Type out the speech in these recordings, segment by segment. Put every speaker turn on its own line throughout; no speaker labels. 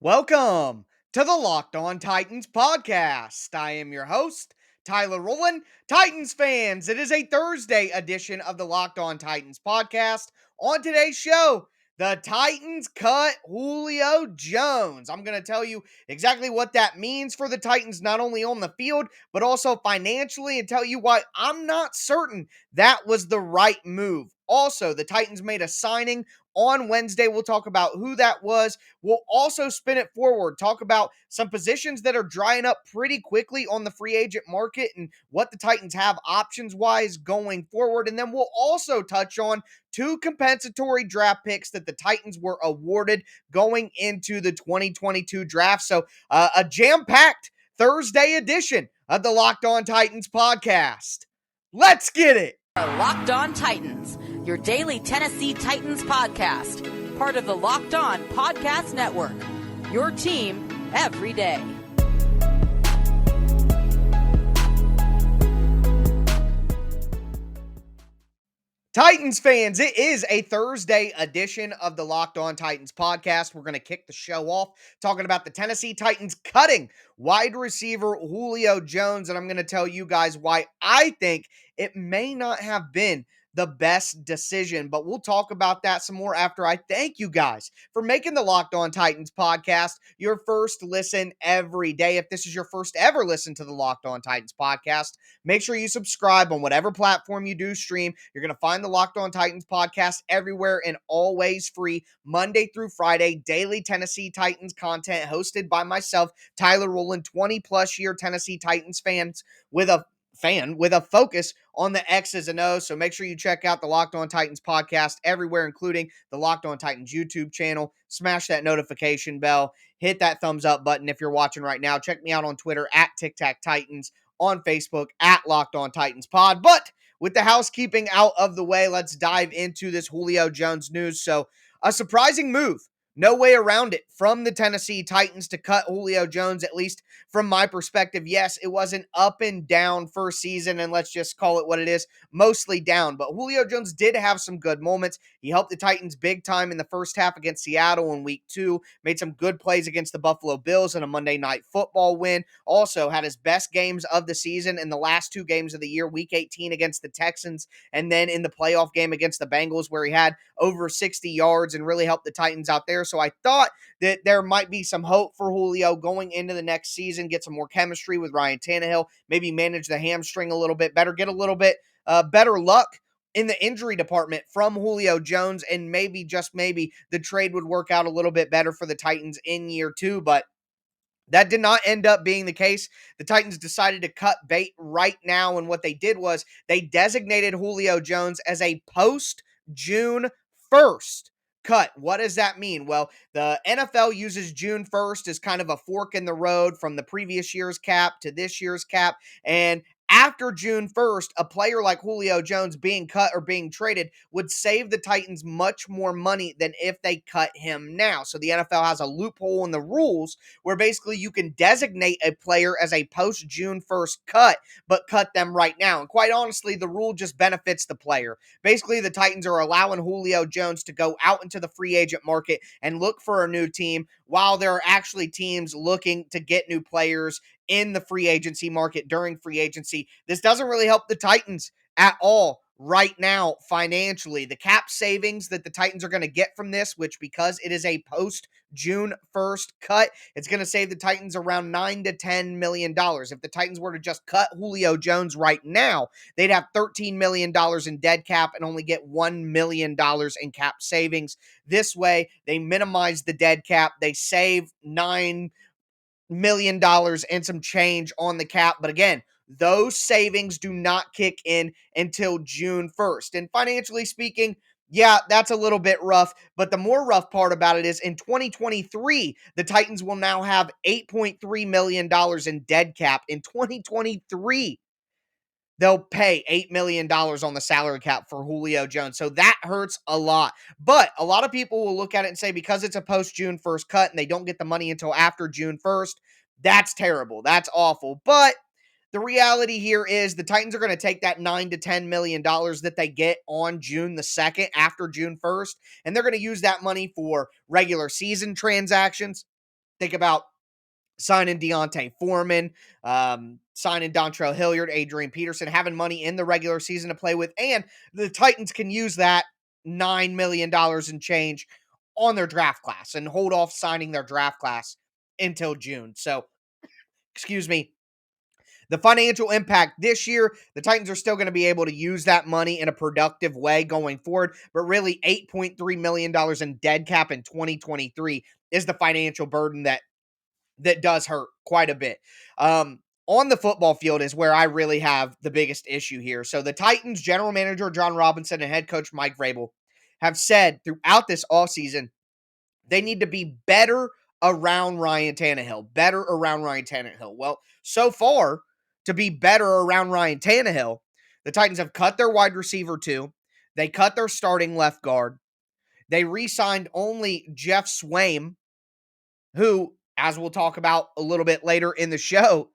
Welcome to the Locked On Titans podcast. I am your host, Tyler Rowland. Titans fans, it is a Thursday edition of the Locked On Titans podcast. On today's show, the Titans cut Julio Jones. I'm going to tell you exactly what that means for the Titans, not only on the field, but also financially, and tell you why I'm not certain that was the right move. Also, the Titans made a signing on Wednesday. We'll talk about who that was. We'll also spin it forward, talk about some positions that are drying up pretty quickly on the free agent market and what the Titans have options-wise going forward. And then we'll also touch on two compensatory draft picks that the Titans were awarded going into the 2022 draft. So a jam-packed Thursday edition of the Locked On Titans podcast. Let's get it.
Locked On Titans, your daily Tennessee Titans podcast, part of the Locked On Podcast Network, your team every day.
Titans fans, it is a Thursday edition of the Locked On Titans podcast. We're going to kick the show off talking about the Tennessee Titans cutting wide receiver Julio Jones, and I'm going to tell you guys why I think it may not have been the best decision, but we'll talk about that some more after I thank you guys for making the Locked On Titans podcast your first listen every day. If this is your first ever listen to the Locked On Titans podcast, make sure you subscribe on whatever platform you do stream. You're going to find the Locked On Titans podcast everywhere and always free, Monday through Friday, daily Tennessee Titans content hosted by myself, Tyler Rowland, 20-plus year Tennessee Titans with a focus on the X's and O's. So make sure you check out the Locked On Titans podcast everywhere, including the Locked On Titans YouTube channel. Smash that notification bell. Hit that thumbs up button if you're watching right now. Check me out on Twitter at TicTacTitans, on Facebook at Locked On Titans Pod. But with the housekeeping out of the way, let's dive into this Julio Jones news. So a surprising move. No way around it from the Tennessee Titans to cut Julio Jones, at least from my perspective. Yes, it was an up and down first season, and let's just call it what it is, mostly down. But Julio Jones did have some good moments. He helped the Titans big time in the first half against Seattle in week 2, made some good plays against the Buffalo Bills in a Monday Night Football win. Also had his best games of the season in the last 2 games of the year, week 18 against the Texans, and then in the playoff game against the Bengals where he had over 60 yards and really helped the Titans out there. So I thought that there might be some hope for Julio going into the next season, get some more chemistry with Ryan Tannehill, maybe manage the hamstring a little bit better, get a little bit better luck in the injury department from Julio Jones, and maybe, just maybe, the trade would work out a little bit better for the Titans in year 2, but that did not end up being the case. The Titans decided to cut bait right now, and what they did was they designated Julio Jones as a post-June 1st cut. What does that mean? Well, the NFL uses June 1st as kind of a fork in the road from the previous year's cap to this year's cap, and after June 1st, a player like Julio Jones being cut or being traded would save the Titans much more money than if they cut him now. So the NFL has a loophole in the rules where basically you can designate a player as a post-June 1st cut, but cut them right now. And quite honestly, the rule just benefits the player. Basically, the Titans are allowing Julio Jones to go out into the free agent market and look for a new team while there are actually teams looking to get new players in the free agency market during free agency. This doesn't really help the Titans at all right now financially. The cap savings that the Titans are going to get from this, which because it is a post-June 1st cut, it's going to save the Titans around $9 to $10 million. If the Titans were to just cut Julio Jones right now, they'd have $13 million in dead cap and only get $1 million in cap savings. This way, they minimize the dead cap. They save $9 million and some change on the cap. But again, those savings do not kick in until June 1st. And financially speaking, yeah, that's a little bit rough. But the more rough part about it is in 2023, the Titans will now have $8.3 million in dead cap. In 2023, they'll pay $8 million on the salary cap for Julio Jones. So that hurts a lot. But a lot of people will look at it and say, because it's a post-June 1st cut and they don't get the money until after June 1st, that's terrible. That's awful. But the reality here is the Titans are going to take that $9 to $10 million that they get on June the 2nd, after June 1st, and they're going to use that money for regular season transactions. Think about signing Deontay Foreman, signing Dontrell Hilliard, Adrian Peterson, having money in the regular season to play with, and the Titans can use that $9 million and change on their draft class and hold off signing their draft class until June. So, excuse me, the financial impact this year, the Titans are still going to be able to use that money in a productive way going forward, but really $8.3 million in dead cap in 2023 is the financial burden that does hurt quite a bit. On the football field is where I really have the biggest issue here. So the Titans general manager John Robinson and head coach Mike Vrabel have said throughout this offseason they need to be better around Ryan Tannehill. Better around Ryan Tannehill. Well, so far, to be better around Ryan Tannehill, the Titans have cut their wide receiver too. They cut their starting left guard. They re-signed only Jeff Swaim, who, as we'll talk about a little bit later in the show,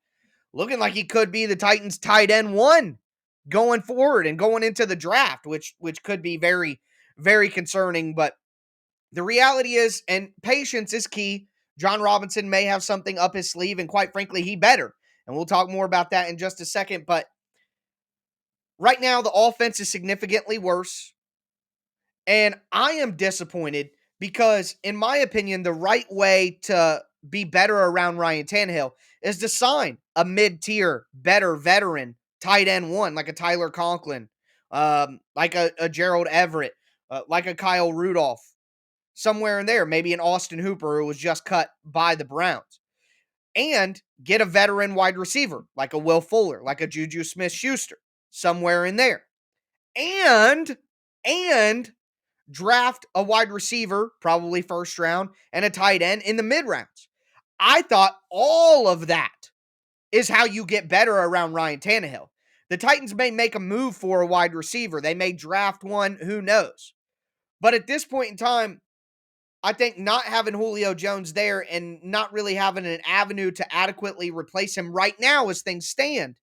looking like he could be the Titans tight end one going forward and going into the draft, which could be very, very concerning. But the reality is, and patience is key, John Robinson may have something up his sleeve, and quite frankly, he better. And we'll talk more about that in just a second. But right now, the offense is significantly worse. And I am disappointed because, in my opinion, the right way to be better around Ryan Tannehill is to sign a mid-tier, better veteran tight end one, like a Tyler Conklin, like a Gerald Everett, like a Kyle Rudolph, somewhere in there, maybe an Austin Hooper who was just cut by the Browns. And get a veteran wide receiver, like a Will Fuller, like a Juju Smith-Schuster, somewhere in there. And draft a wide receiver, probably first round, and a tight end in the mid rounds. I thought all of that is how you get better around Ryan Tannehill. The Titans may make a move for a wide receiver. They may draft one, who knows. But at this point in time, I think not having Julio Jones there and not really having an avenue to adequately replace him right now as things stand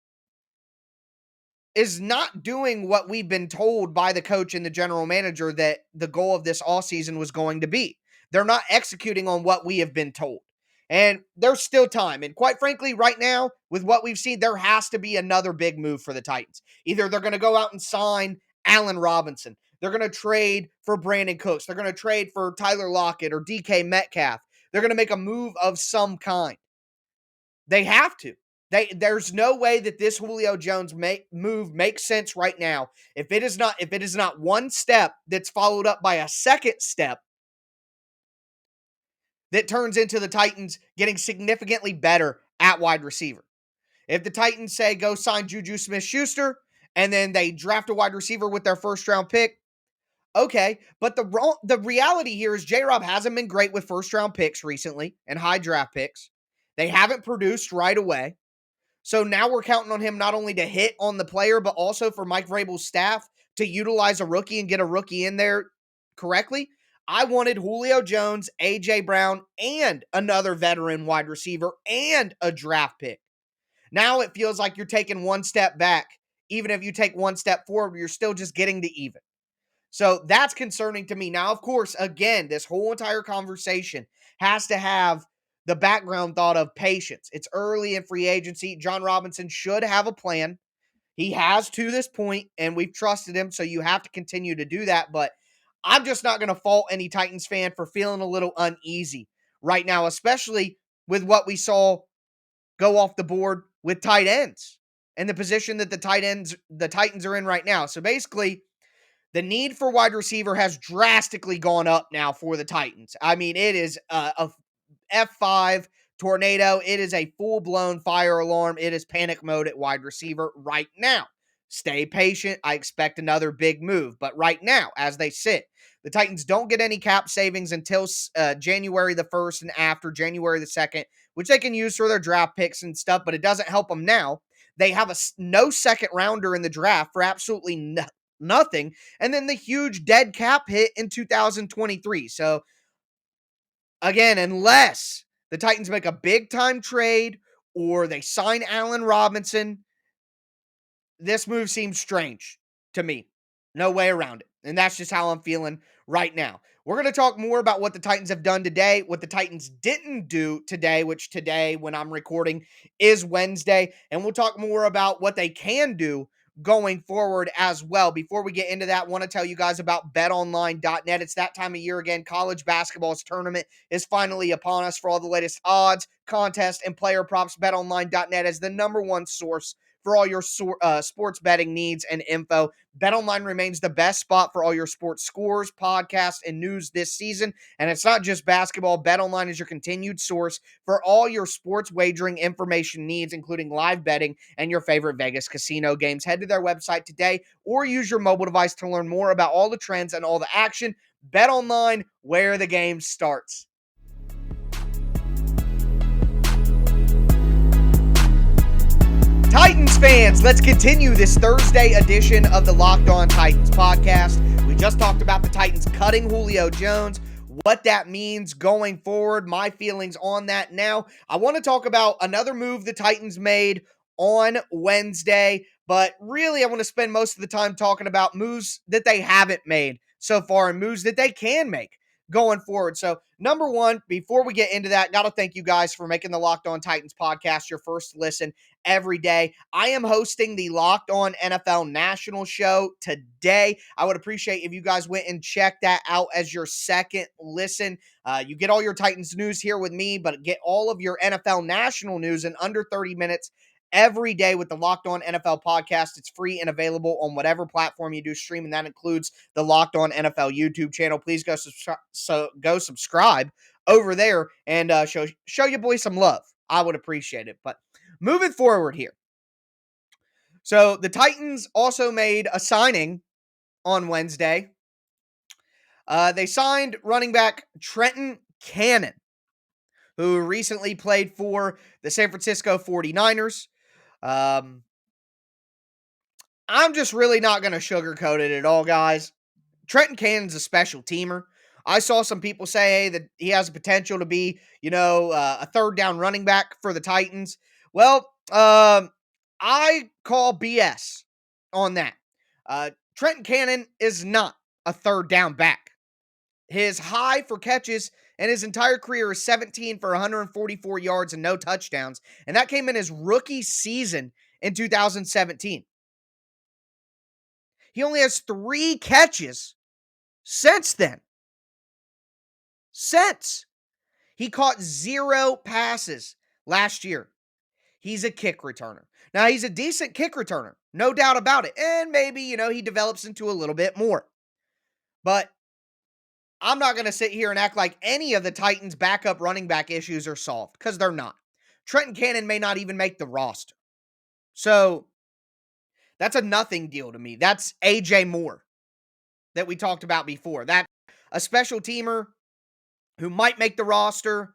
is not doing what we've been told by the coach and the general manager that the goal of this offseason was going to be. They're not executing on what we have been told. And there's still time. And quite frankly, right now, with what we've seen, there has to be another big move for the Titans. Either they're going to go out and sign Allen Robinson. They're going to trade for Brandon Cooks. They're going to trade for Tyler Lockett or DK Metcalf. They're going to make a move of some kind. They have to. There's no way that this Julio Jones move makes sense right now if it is not one step that's followed up by a second step that turns into the Titans getting significantly better at wide receiver. If the Titans say go sign Juju Smith-Schuster and then they draft a wide receiver with their first round pick, okay, but the reality here is J-Rob hasn't been great with first round picks recently and high draft picks. They haven't produced right away. So now we're counting on him not only to hit on the player, but also for Mike Vrabel's staff to utilize a rookie and get a rookie in there correctly. I wanted Julio Jones, A.J. Brown, and another veteran wide receiver and a draft pick. Now it feels like you're taking one step back. Even if you take one step forward, you're still just getting to even. So that's concerning to me. Now, of course, again, this whole entire conversation has to have the background thought of patience. It's early in free agency. John Robinson should have a plan. He has to this point, and we've trusted him, so you have to continue to do that. But I'm just not going to fault any Titans fan for feeling a little uneasy right now, especially with what we saw go off the board with tight ends and the position that the Titans are in right now. So basically, the need for wide receiver has drastically gone up now for the Titans. I mean, it is a F5 tornado. It is a full-blown fire alarm. It is panic mode at wide receiver right now. Stay patient. I expect another big move. But right now, as they sit, the Titans don't get any cap savings until January the 1st and after January the 2nd, which they can use for their draft picks and stuff, but it doesn't help them now. They have no second rounder in the draft for absolutely nothing. And then the huge dead cap hit in 2023. So again, unless the Titans make a big time trade or they sign Allen Robinson, this move seems strange to me. No way around it. And that's just how I'm feeling right now. We're going to talk more about what the Titans have done today, what the Titans didn't do today, which today, when I'm recording, is Wednesday. And we'll talk more about what they can do going forward as well. Before we get into that, I want to tell you guys about betonline.net. It's that time of year again. College basketball's tournament is finally upon us. For all the latest odds, contests, and player props, betonline.net is the number one source for all your sports betting needs and info. BetOnline remains the best spot for all your sports scores, podcasts, and news this season. And it's not just basketball. BetOnline is your continued source for all your sports wagering information needs, including live betting and your favorite Vegas casino games. Head to their website today or use your mobile device to learn more about all the trends and all the action. BetOnline, where the game starts. Titans fans, let's continue this Thursday edition of the Locked On Titans podcast. We just talked about the Titans cutting Julio Jones, what that means going forward, my feelings on that. Now, I want to talk about another move the Titans made on Wednesday, but really I want to spend most of the time talking about moves that they haven't made so far and moves that they can make going forward. So, number one, before we get into that, got to thank you guys for making the Locked On Titans podcast your first listen every day. I am hosting the Locked On NFL National Show today. I would appreciate if you guys went and checked that out as your second listen. You get all your Titans news here with me, but get all of your NFL national news in under 30 minutes every day with the Locked On NFL podcast. It's free and available on whatever platform you do stream, and that includes the Locked On NFL YouTube channel. Please go subscribe over there and show your boy some love. I would appreciate it. But moving forward here. So the Titans also made a signing on Wednesday. They signed running back Trenton Cannon, who recently played for the San Francisco 49ers. I'm just really not going to sugarcoat it at all, guys. Trenton Cannon's a special teamer. I saw some people say that he has the potential to be, a third down running back for the Titans. Well, I call BS on that. Trenton Cannon is not a third down back. His high for catches in his entire career is 17 for 144 yards and no touchdowns, and that came in his rookie season in 2017. He only has 3 catches since then. He caught 0 passes last year. He's a kick returner. Now, he's a decent kick returner, no doubt about it. And maybe, he develops into a little bit more. But I'm not going to sit here and act like any of the Titans' backup running back issues are solved, because they're not. Trenton Cannon may not even make the roster. So, that's a nothing deal to me. That's A.J. Moore that we talked about before. That's a special teamer who might make the roster,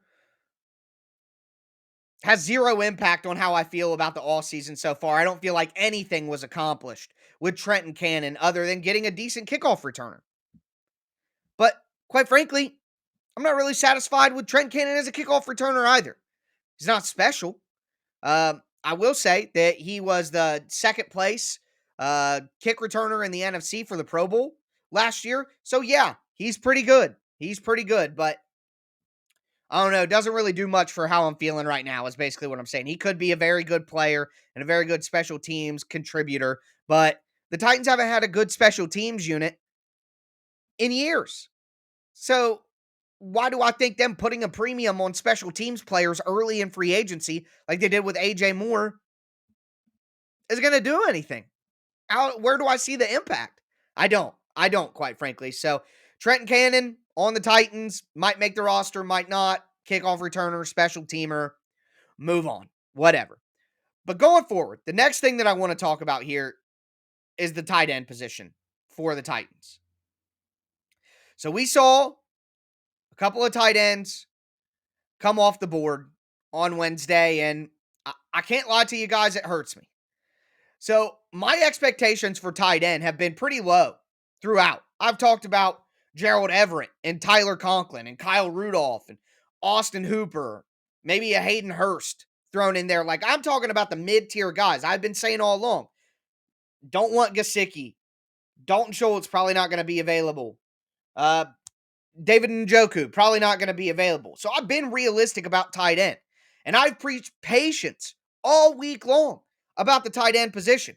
has 0 impact on how I feel about the offseason so far. I don't feel like anything was accomplished with Trenton Cannon other than getting a decent kickoff returner. But quite frankly, I'm not really satisfied with Trenton Cannon as a kickoff returner either. He's not special. I will say that he was the second place kick returner in the NFC for the Pro Bowl last year. So yeah, he's pretty good. But I don't know. It doesn't really do much for how I'm feeling right now is basically what I'm saying. He could be a very good player and a very good special teams contributor, but the Titans haven't had a good special teams unit in years. So why do I think them putting a premium on special teams players early in free agency, like they did with A.J. Moore, is going to do anything? Where do I see the impact? I don't, quite frankly. So Trenton Cannon on the Titans might make the roster, might not. Kickoff returner, special teamer, move on, whatever. But going forward, the next thing that I want to talk about here is the tight end position for the Titans. So we saw a couple of tight ends come off the board on Wednesday, and I can't lie to you guys, it hurts me. So my expectations for tight end have been pretty low throughout. I've talked about Gerald Everett and Tyler Conklin and Kyle Rudolph and Austin Hooper, maybe a Hayden Hurst thrown in there. Like, I'm talking about the mid-tier guys. I've been saying all along, don't want Gesicki. Dalton Schultz probably not going to be available. David Njoku, probably not going to be available. So I've been realistic about tight end. And I've preached patience all week long about the tight end position.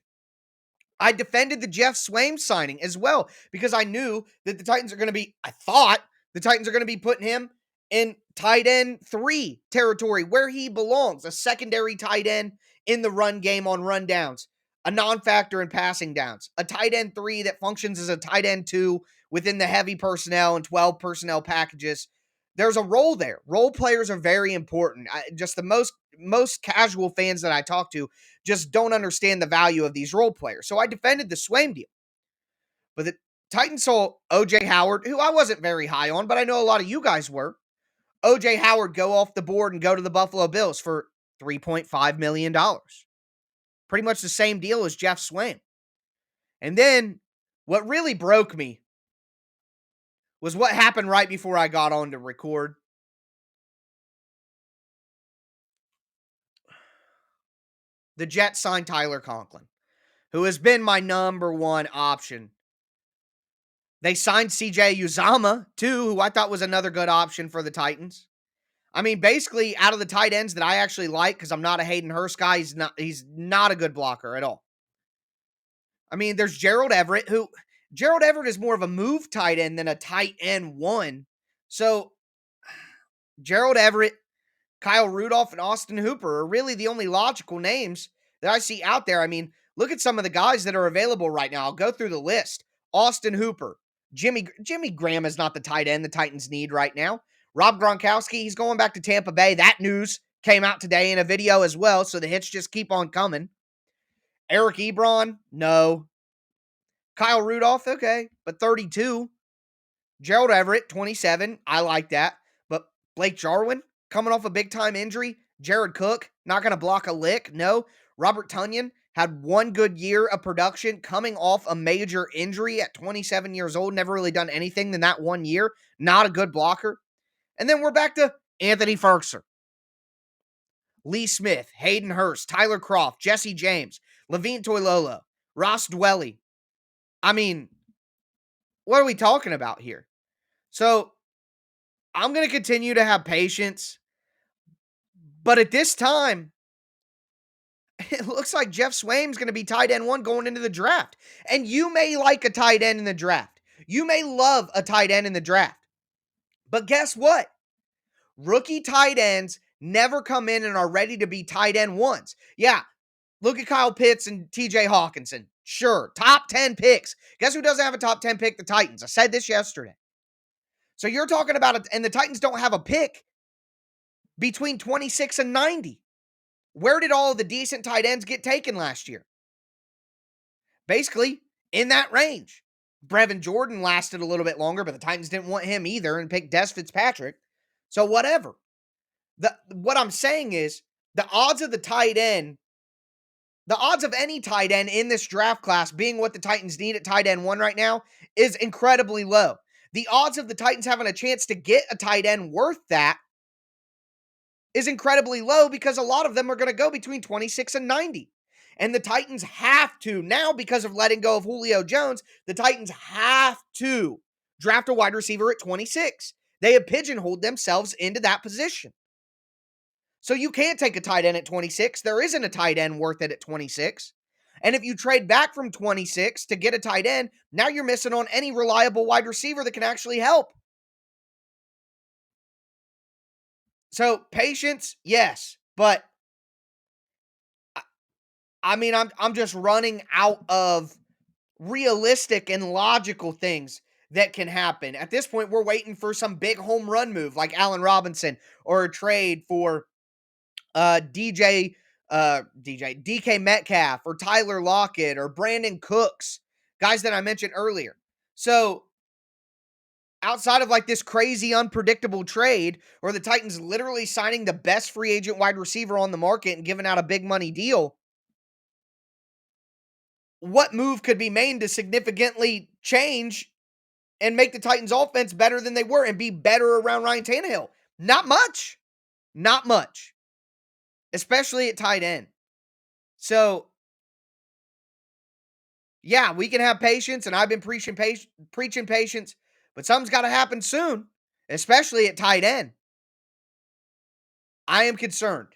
I defended the Jeff Swaim signing as well because I knew that the Titans are going to be, I thought the Titans are going to be putting him in tight end 3 territory where he belongs, a secondary tight end in the run game on run downs, a non-factor in passing downs, a tight end 3 that functions as a tight end 2 within the heavy personnel and 12 personnel packages. There's a role there. Role players are very important. Just the most casual fans that I talk to just don't understand the value of these role players. So I defended the Swaim deal. But the Titans saw OJ Howard, who I wasn't very high on, but I know a lot of you guys were. OJ Howard go off the board and go to the Buffalo Bills for $3.5 million. Pretty much the same deal as Jeff Swaim. And then what really broke me was what happened right before I got on to record. The Jets signed Tyler Conklin, who has been my number one option. They signed CJ Uzama, too, who I thought was another good option for the Titans. I mean, basically, out of the tight ends that I actually like, because I'm not a Hayden Hurst guy, he's not a good blocker at all. I mean, there's Gerald Everett, who Gerald Everett is more of a move tight end than a tight end 1. So Gerald Everett, Kyle Rudolph, and Austin Hooper are really the only logical names that I see out there. I mean, look at some of the guys that are available right now. I'll go through the list. Austin Hooper. Jimmy Graham is not the tight end the Titans need right now. Rob Gronkowski, he's going back to Tampa Bay. That news came out today in a video as well, so the hits just keep on coming. Eric Ebron, no. Kyle Rudolph, okay, but 32. Gerald Everett, 27. I like that. But Blake Jarwin, coming off a big-time injury. Jared Cook, not going to block a lick. No. Robert Tonyan had one good year of production coming off a major injury at 27 years old. Never really done anything in that 1 year. Not a good blocker. And then we're back to Anthony Firkser, Lee Smith, Hayden Hurst, Tyler Kroft, Jesse James, Levine Toilolo, Ross Dwelly. I mean, what are we talking about here? So I'm going to continue to have patience. But at this time, it looks like Jeff Swaim's going to be tight end 1 going into the draft. And you may like a tight end in the draft. You may love a tight end in the draft. But guess what? Rookie tight ends never come in and are ready to be tight end 1s. Yeah, look at Kyle Pitts and TJ Hawkinson. Sure, top 10 picks. Guess who doesn't have a top 10 pick? The Titans. I said this yesterday. So you're talking about it, and the Titans don't have a pick between 26 and 90. Where did all of the decent tight ends get taken last year? Basically, in that range. Brevin Jordan lasted a little bit longer, but the Titans didn't want him either and picked Des Fitzpatrick. So whatever. What I'm saying is the odds of the tight end, the odds of any tight end in this draft class being what the Titans need at tight end 1 right now is incredibly low. The odds of the Titans having a chance to get a tight end worth that is incredibly low because a lot of them are going to go between 26 and 90. And the Titans have to, now because of letting go of Julio Jones, the Titans have to draft a wide receiver at 26. They have pigeonholed themselves into that position. So you can't take a tight end at 26. There isn't a tight end worth it at 26. And if you trade back from 26 to get a tight end, now you're missing on any reliable wide receiver that can actually help. So patience, yes, but I mean, I'm just running out of realistic and logical things that can happen. At this point, we're waiting for some big home run move like Allen Robinson or a trade for DK Metcalf or Tyler Lockett or Brandon Cooks, guys that I mentioned earlier. So outside of like this crazy unpredictable trade or the Titans literally signing the best free agent wide receiver on the market and giving out a big money deal, what move could be made to significantly change and make the Titans offense better than they were and be better around Ryan Tannehill? Not much. Not much. Especially at tight end. So, yeah, we can have patience, and I've been preaching patience, but something's got to happen soon. especially at tight end. I am concerned.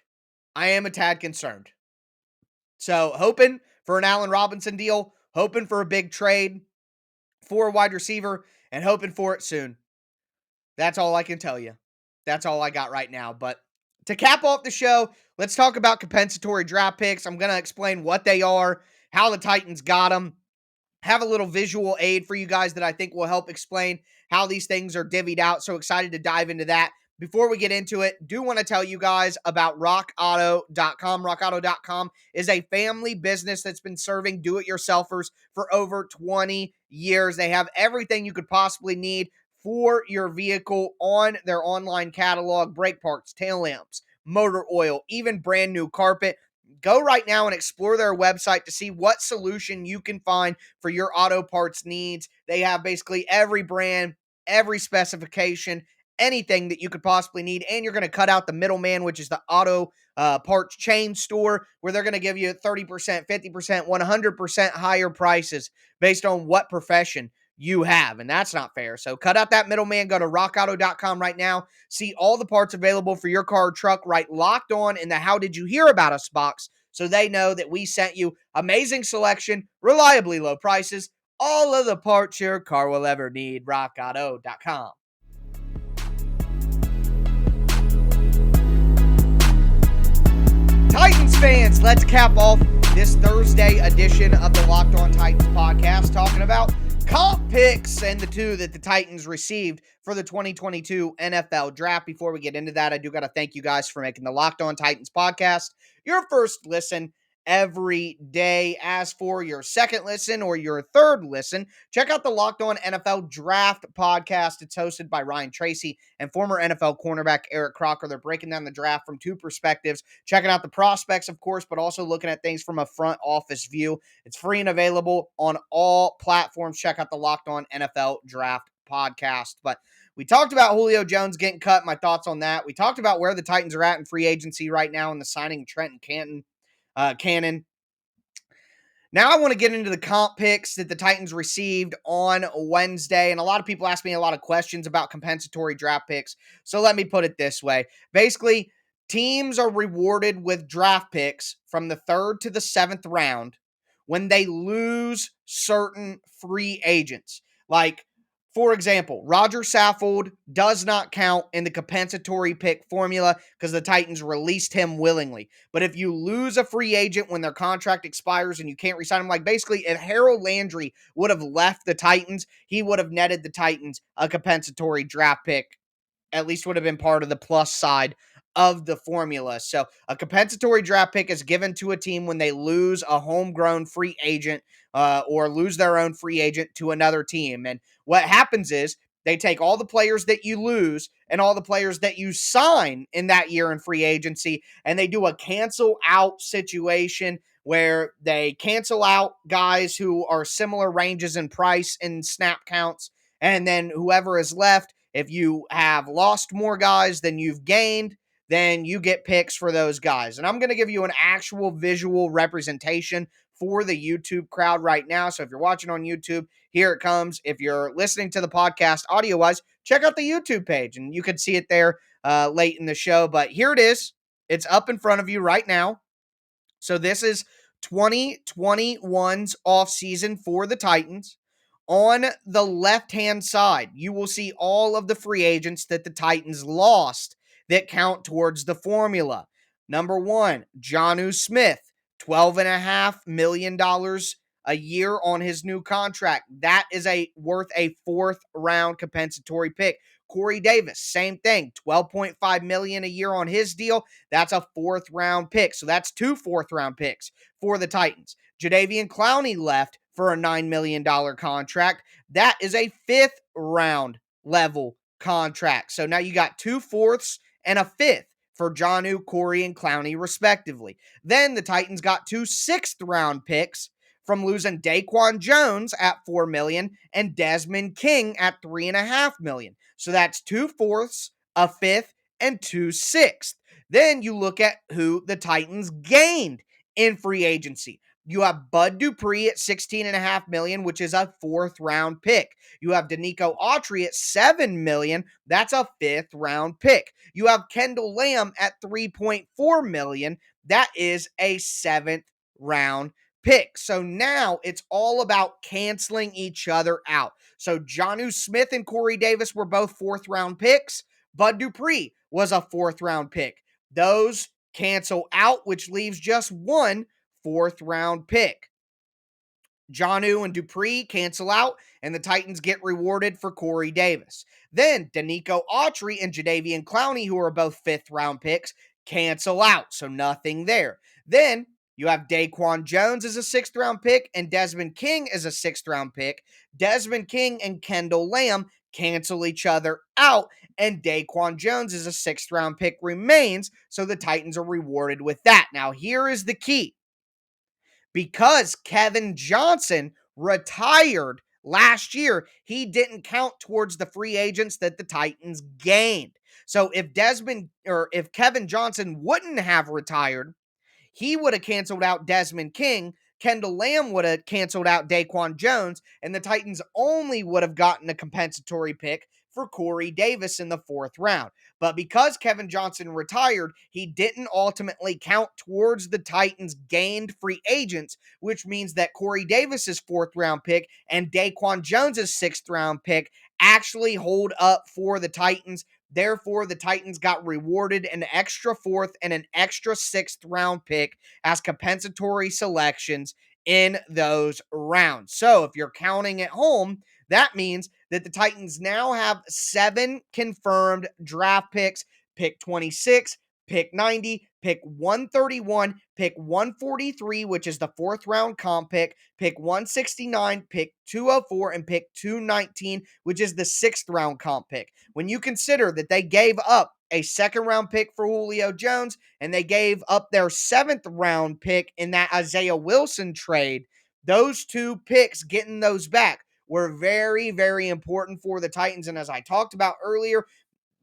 I am a tad concerned. So, hoping for an Allen Robinson deal, hoping for a big trade for a wide receiver, and hoping for it soon. That's all I can tell you. That's all I got right now. But to cap off the show, let's talk about compensatory draft picks. I'm going to explain what they are, how the Titans got them, have a little visual aid for you guys that I think will help explain how these things are divvied out. So excited to dive into that. Before we get into it, do want to tell you guys about rockauto.com. Rockauto.com is a family business that's been serving do-it-yourselfers for over 20 years. They have everything you could possibly need for your vehicle on their online catalog: brake parts, tail lamps, motor oil, even brand new carpet. Go right now and explore their website to see what solution you can find for your auto parts needs. They have basically every brand, every specification, anything that you could possibly need. And you're going to cut out the middleman, which is the auto parts chain store, where they're going to give you 30%, 50%, 100% higher prices based on what profession you have. And that's not fair. So cut out that middleman. Go to rockauto.com right now. See all the parts available for your car or truck. Right, Locked On in the How Did You Hear About Us box, so they know that we sent you. Amazing selection, reliably low prices, all of the parts your car will ever need. rockauto.com. Titans fans, let's cap off this Thursday edition of the Locked On Titans podcast, talking about comp picks and the two that the Titans received for the 2022 NFL Draft. Before we get into that, I do got to thank you guys for making the Locked On Titans podcast your first listen every day. As for your second listen or your third listen, check out the Locked On NFL Draft podcast. It's hosted by Ryan Tracy and former NFL cornerback Eric Crocker. They're breaking down the draft from two perspectives, checking out the prospects, of course, but also looking at things from a front office view. It's free and available on all platforms. Check out the Locked On NFL Draft podcast. But we talked about Julio Jones getting cut, my thoughts on that. We talked about where the Titans are at in free agency right now and the signing of Trenton Cannon. Now I want to get into the comp picks that the Titans received on Wednesday. And a lot of people ask me a lot of questions about compensatory draft picks. So let me put it this way. Basically, teams are rewarded with draft picks from the 3rd to the 7th round when they lose certain free agents. Like, for example, Roger Saffold does not count in the compensatory pick formula because the Titans released him willingly. But if you lose a free agent when their contract expires and you can't re-sign him, like basically if Harold Landry would have left the Titans, he would have netted the Titans a compensatory draft pick, at least would have been part of the plus side of the formula. So a compensatory draft pick is given to a team when they lose a homegrown free agent or lose their own free agent to another team. And what happens is they take all the players that you lose and all the players that you sign in that year in free agency, and they do a cancel out situation where they cancel out guys who are similar ranges in price and snap counts. And then whoever is left, if you have lost more guys than you've gained, then you get picks for those guys. And I'm going to give you an actual visual representation for the YouTube crowd right now. So if you're watching on YouTube, here it comes. If you're listening to the podcast audio-wise, check out the YouTube page, and you can see it there late in the show. But here it is. It's up in front of you right now. So this is 2021's offseason for the Titans. On the left-hand side, you will see all of the free agents that the Titans lost that count towards the formula. Number 1, Jonnu Smith, $12.5 million a year on his new contract. That is worth a 4th-round compensatory pick. Corey Davis, same thing, $12.5 million a year on his deal. That's a 4th-round pick. So that's 2 4th-round picks for the Titans. Jadeveon Clowney left for a $9 million contract. That is a 5th-round level contract. So now you got 2 4ths and a 5th for Jonnu, Corey, and Clowney, respectively. Then the Titans got 2 6th-round picks from losing Daquan Jones at $4 million and Desmond King at $3.5 million. So that's 2 4ths, a 5th, and 2 6ths. Then you look at who the Titans gained in free agency. You have Bud Dupree at $16.5 million, which is a 4th-round pick. You have Danico Autry at $7 million. That's a 5th-round pick. You have Kendall Lamb at $3.4 million. That is a 7th-round pick. So now it's all about canceling each other out. So Jonnu Smith and Corey Davis were both 4th-round picks. Bud Dupree was a 4th-round pick. Those cancel out, which leaves just one 4th-round pick. Jonnu and Dupree cancel out, and the Titans get rewarded for Corey Davis. Then Danico Autry and Jadeveon Clowney, who are both 5th-round picks, cancel out, so nothing there. Then you have Daquan Jones as a 6th-round pick and Desmond King as a 6th-round pick. Desmond King and Kendall Lamb cancel each other out, and Daquan Jones as a 6th-round pick remains, so the Titans are rewarded with that. Now, here is the key. Because Kevin Johnson retired last year, he didn't count towards the free agents that the Titans gained. So if Kevin Johnson wouldn't have retired, he would have canceled out Desmond King. Kendall Lamb would have canceled out Daquan Jones, and the Titans only would have gotten a compensatory pick for Corey Davis in the 4th round. But because Kevin Johnson retired, he didn't ultimately count towards the Titans' gained free agents, which means that Corey Davis's 4th round pick and Daquan Jones's 6th round pick actually hold up for the Titans. Therefore, the Titans got rewarded an extra 4th and an extra 6th round pick as compensatory selections in those rounds. So if you're counting at home, that means that the Titans now have 7 confirmed draft picks: pick 26, pick 90, pick 131, pick 143, which is the 4th round comp pick 169, pick 204, and pick 219, which is the 6th round comp pick. When you consider that they gave up a 2nd round pick for Julio Jones and they gave up their 7th round pick in that Isaiah Wilson trade, those 2 picks, getting those back, were very, very important for the Titans. And as I talked about earlier,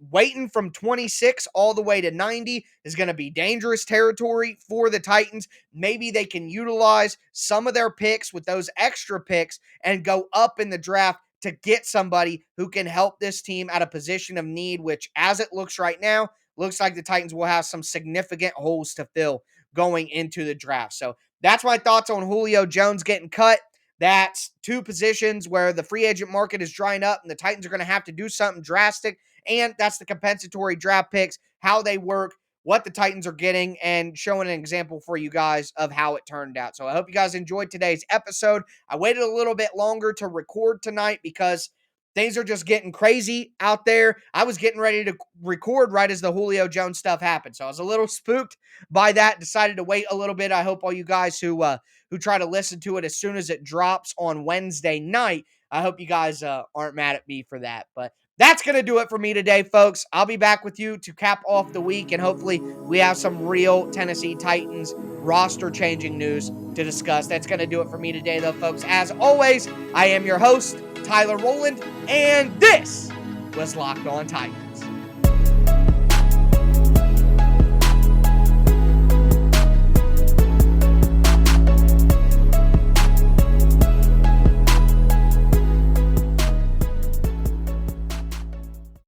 waiting from 26 all the way to 90 is going to be dangerous territory for the Titans. Maybe they can utilize some of their picks with those extra picks and go up in the draft to get somebody who can help this team at a position of need, which, as it looks right now, looks like the Titans will have some significant holes to fill going into the draft. So that's my thoughts on Julio Jones getting cut. That's 2 positions where the free agent market is drying up and the Titans are going to have to do something drastic. And that's the compensatory draft picks, how they work, what the Titans are getting, and showing an example for you guys of how it turned out. So I hope you guys enjoyed today's episode. I waited a little bit longer to record tonight because things are just getting crazy out there. I was getting ready to record right as the Julio Jones stuff happened. So I was a little spooked by that, decided to wait a little bit. I hope all you guys who try to listen to it as soon as it drops on Wednesday night, I hope you guys aren't mad at me for that. But that's going to do it for me today, folks. I'll be back with you to cap off the week, and hopefully we have some real Tennessee Titans roster-changing news to discuss. That's going to do it for me today, though, folks. As always, I am your host, Tyler Rowland, and this was Locked On Titans.